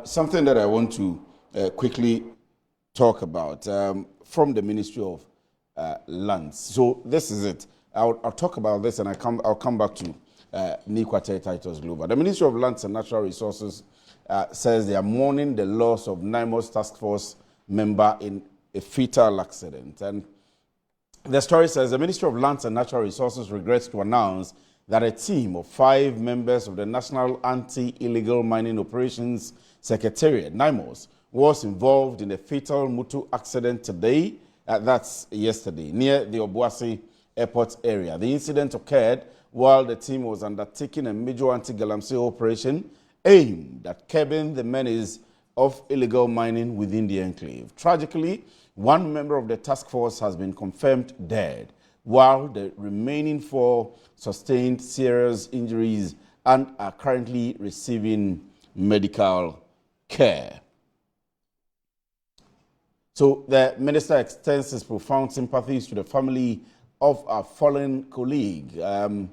Something that I want to quickly talk about from the Ministry of Lands. So this is it. I'll talk about this and I'll come back to Nikwate Titus Glover. The Ministry of Lands and Natural Resources says they are mourning the loss of NAIMOS task force member in a fatal accident. And the story says the Ministry of Lands and Natural Resources regrets to announce that a team of 5 members of the National Anti-Illegal Mining Operations Secretariat, NAIMOS, was involved in a fatal motor accident today, that's yesterday, near the Obuasi Airport area. The incident occurred while the team was undertaking a major anti-Galamsey operation aimed at curbing the menace of illegal mining within the enclave. Tragically, one member of the task force has been confirmed dead, while the remaining 4 sustained serious injuries and are currently receiving medical care. So the minister extends his profound sympathies to the family of a fallen colleague and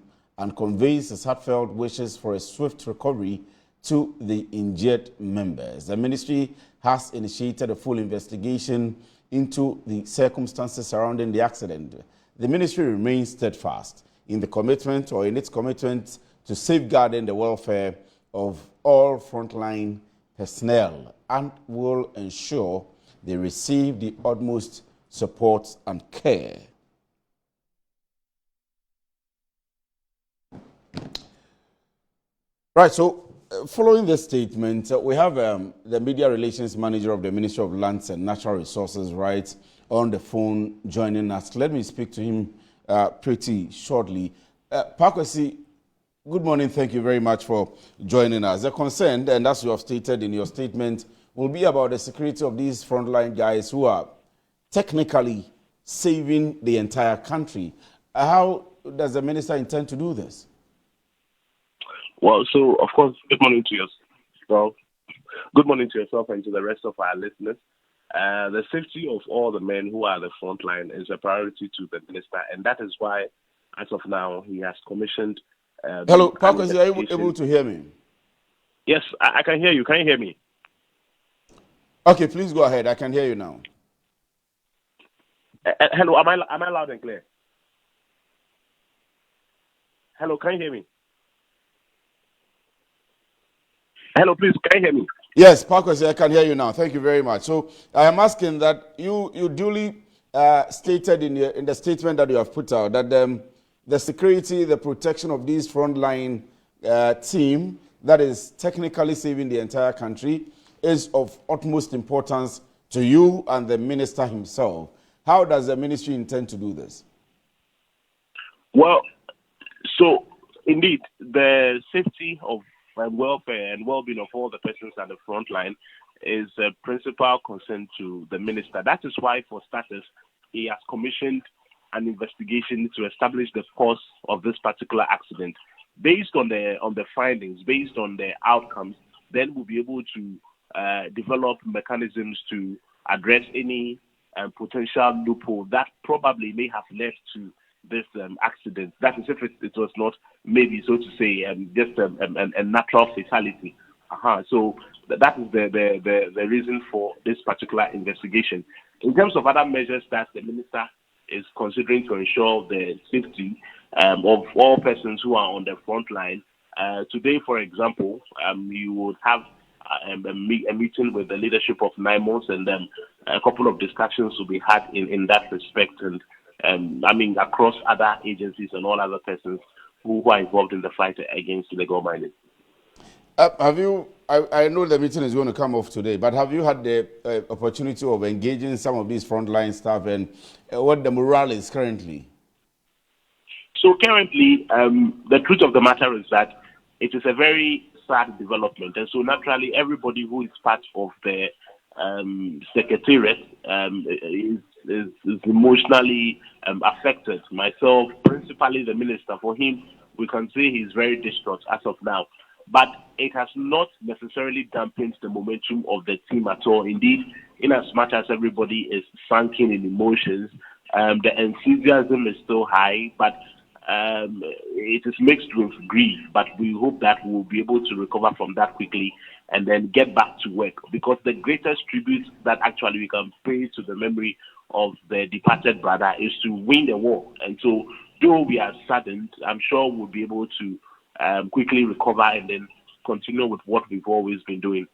conveys his heartfelt wishes for a swift recovery to the injured members. The ministry has initiated a full investigation into the circumstances surrounding the accident. The ministry remains steadfast in its commitment to safeguarding the welfare of all frontline personnel and will ensure they receive the utmost support and care. Right, so following this statement, we have the Media Relations Manager of the Ministry of Lands and Natural Resources right on the phone joining us. Let me speak to him pretty shortly. Pakwesi, good morning. Thank you very much for joining us. The concern, and as you have stated in your statement, will be about the security of these frontline guys who are technically saving the entire country. How does the minister intend to do this? Well, so of course, good morning to yourself. Good morning to yourself and to the rest of our listeners. The safety of all the men who are the front line is a priority to the minister, and that is why, as of now, he has commissioned. Hello, Pakwesi, are you able to hear me? Yes, I can hear you. Can you hear me? Okay, please go ahead. I can hear you now. Hello, am I loud and clear? Hello, can you hear me? Hello, please, can you hear me? Yes, Pakwesi, I can hear you now. Thank you very much. So I am asking that you duly stated in the statement that you have put out that the security, the protection of these frontline team that is technically saving the entire country is of utmost importance to you and the minister himself. How does the ministry intend to do this? Well, so indeed, the safety of welfare and well-being of all the persons at the front line is a principal concern to the minister. That is why, for starters, he has commissioned an investigation to establish the cause of this particular accident. Based on the findings, based on the outcomes, then we'll be able to develop mechanisms to address any potential loophole that probably may have led to this accident. That is, if it was not maybe, so to say, just a natural fatality. So that is the reason for this particular investigation. In terms of other measures that the minister is considering to ensure the safety of all persons who are on the front line, today, for example, you would have a meeting with the leadership of NAIMOS, and then a couple of discussions will be had in that respect, and across other agencies and all other persons who are involved in the fight against illegal mining. I know the meeting is going to come off today, but have you had the opportunity of engaging some of these frontline staff and what the morale is currently? So currently, the truth of the matter is that it is a very sad development, and so naturally everybody who is part of the secretariat is emotionally affected. Myself, principally the minister, for him, we can say he's very distraught as of now. But it has not necessarily dampened the momentum of the team at all. Indeed, in as much as everybody is sunken in emotions, the enthusiasm is still high, but it is mixed with grief. But we hope that we'll be able to recover from that quickly and then get back to work. Because the greatest tribute that actually we can pay to the memory of the departed brother is to win the war. And so, though we are saddened, I'm sure we'll be able to quickly recover and then continue with what we've always been doing.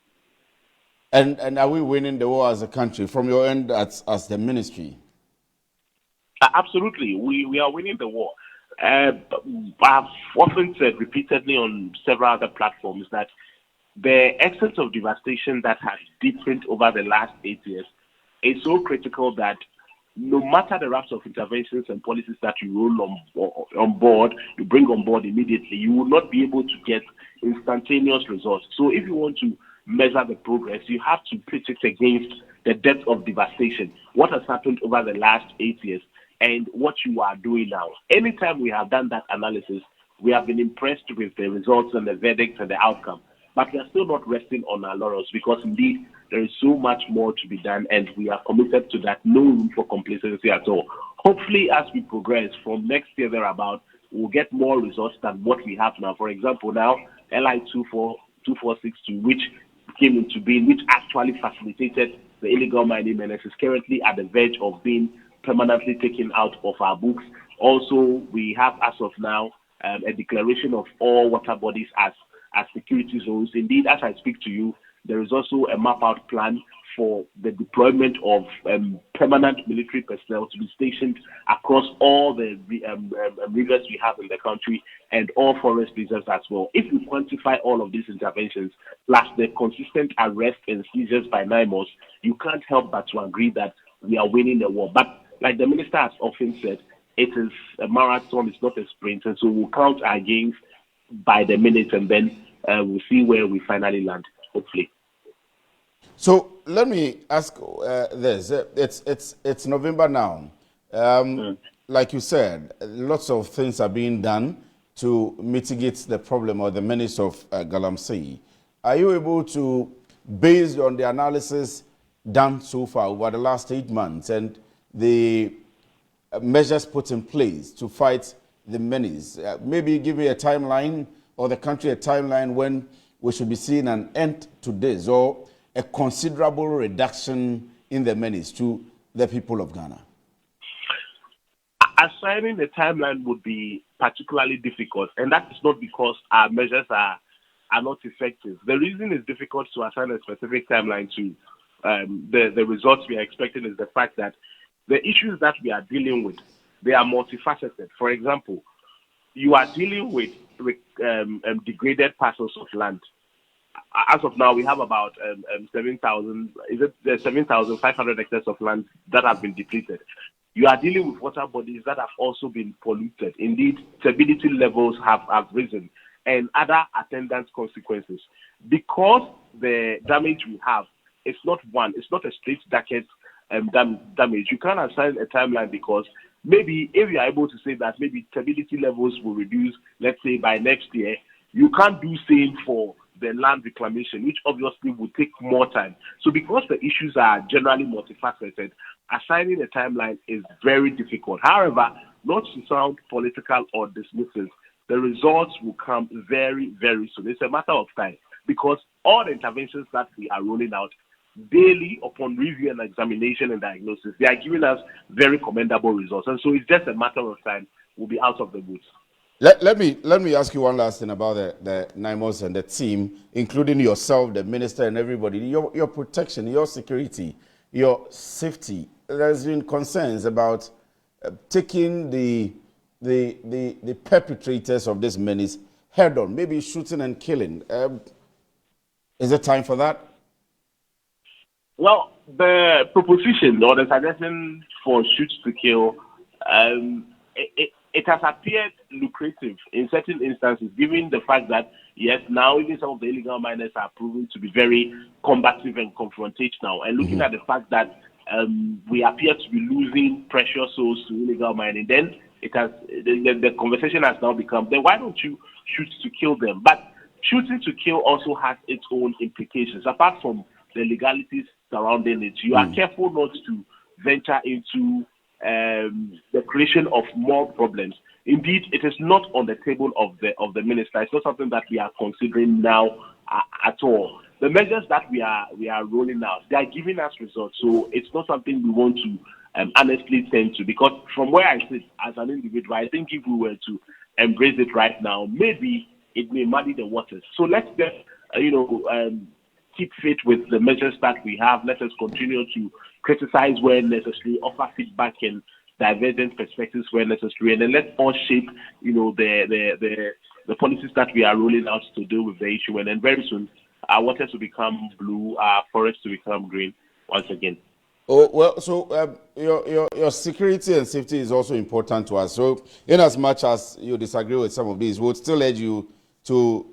And are we winning the war as a country from your end as the ministry? Absolutely. We are winning the war. I've often said repeatedly on several other platforms that the extent of devastation that has deepened over the last 8 years is so critical that no matter the raft of interventions and policies that you roll on board, you bring on board immediately, you will not be able to get instantaneous results. So if you want to measure the progress, you have to put it against the depth of devastation, what has happened over the last 8 years, and what you are doing now. Anytime we have done that analysis, we have been impressed with the results and the verdicts and the outcome. But we are still not resting on our laurels because indeed there is so much more to be done and we are committed to that. No room for complacency at all. Hopefully, as we progress from next year thereabout, we'll get more results than what we have now. For example, now LI 2462, which came into being, which actually facilitated the illegal mining menace, is currently at the verge of being permanently taken out of our books. Also, we have, as of now, a declaration of all water bodies as security zones. Indeed, as I speak to you, there is also a map-out plan for the deployment of permanent military personnel to be stationed across all the rivers we have in the country and all forest reserves as well. If you quantify all of these interventions, plus the consistent arrest and seizures by NAIMOS, you can't help but to agree that we are winning the war. But like the minister has often said, it is a marathon, it's not a sprint, and so we'll count our gains by the minute, and then we'll see where we finally land, hopefully. So let me ask this: it's November now. Like you said, lots of things are being done to mitigate the problem or the menace of Galamsey. Are you able to, based on the analysis done so far over the last 8 months and the measures put in place to fight the menace, maybe give me a timeline or the country a timeline when we should be seeing an end to this or a considerable reduction in the menace to the people of Ghana? Assigning the timeline would be particularly difficult, and that is not because our measures are not effective. The reason it's difficult to assign a specific timeline to the results we are expecting is the fact that the issues that we are dealing with, they are multifaceted. For example, you are dealing with degraded parcels of land. As of now, we have about 7,500 hectares of land that have been depleted. You are dealing with water bodies that have also been polluted. Indeed, turbidity levels have risen and other attendant consequences. Because the damage we have, it's not a straight jacket damage. You can't assign a timeline because maybe if you are able to say that maybe turbidity levels will reduce, let's say by next year, you can't do same for the land reclamation, which obviously would take more time. So because the issues are generally multifaceted, assigning a timeline is very difficult. However, not to sound political or dismissive, the results will come very, very soon. It's a matter of time because all the interventions that we are rolling out daily upon review and examination and diagnosis, they are giving us very commendable results. And so it's just a matter of time. We'll be out of the woods. Let me ask you one last thing about the NAIMOS and the team, including yourself, the minister, and everybody. Your protection, your security, your safety. There's been concerns about taking the perpetrators of this menace head on, maybe shooting and killing. Is it time for that? Well, the proposition or the suggestion for shoot to kill, it has appeared lucrative in certain instances, given the fact that, yes, now even some of the illegal miners are proving to be very combative and confrontational. And looking at the fact that we appear to be losing precious souls to illegal mining, then it has the conversation has now become, then why don't you shoot to kill them? But shooting to kill also has its own implications. Apart from the legalities surrounding it, you are careful not to venture into the creation of more problems. Indeed, it is not on the table of the minister. It's not something that we are considering now at all. the measures that we are rolling out, they are giving us results. So it's not something we want to honestly tend to, because from where I sit as an individual, I think if we were to embrace it right now, maybe it may muddy the waters. So let's just, keep faith with the measures that we have. Let us continue to criticize where necessary, offer feedback and divergent perspectives where necessary, and then let's all shape, the policies that we are rolling out to deal with the issue. And then very soon, our waters will become blue, our forests will become green once again. Oh, well, so your security and safety is also important to us. So in as much as you disagree with some of these, we would still urge you to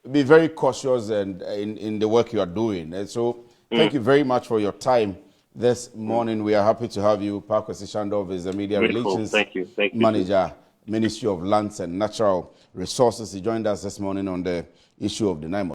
be very cautious and in the work you are doing. And so thank you very much for your time this morning. We are happy to have you. Parkwesi Shandov is the Media Relations Manager, Ministry of Lands and Natural Resources. He joined us this morning on the issue of the NAIMOS.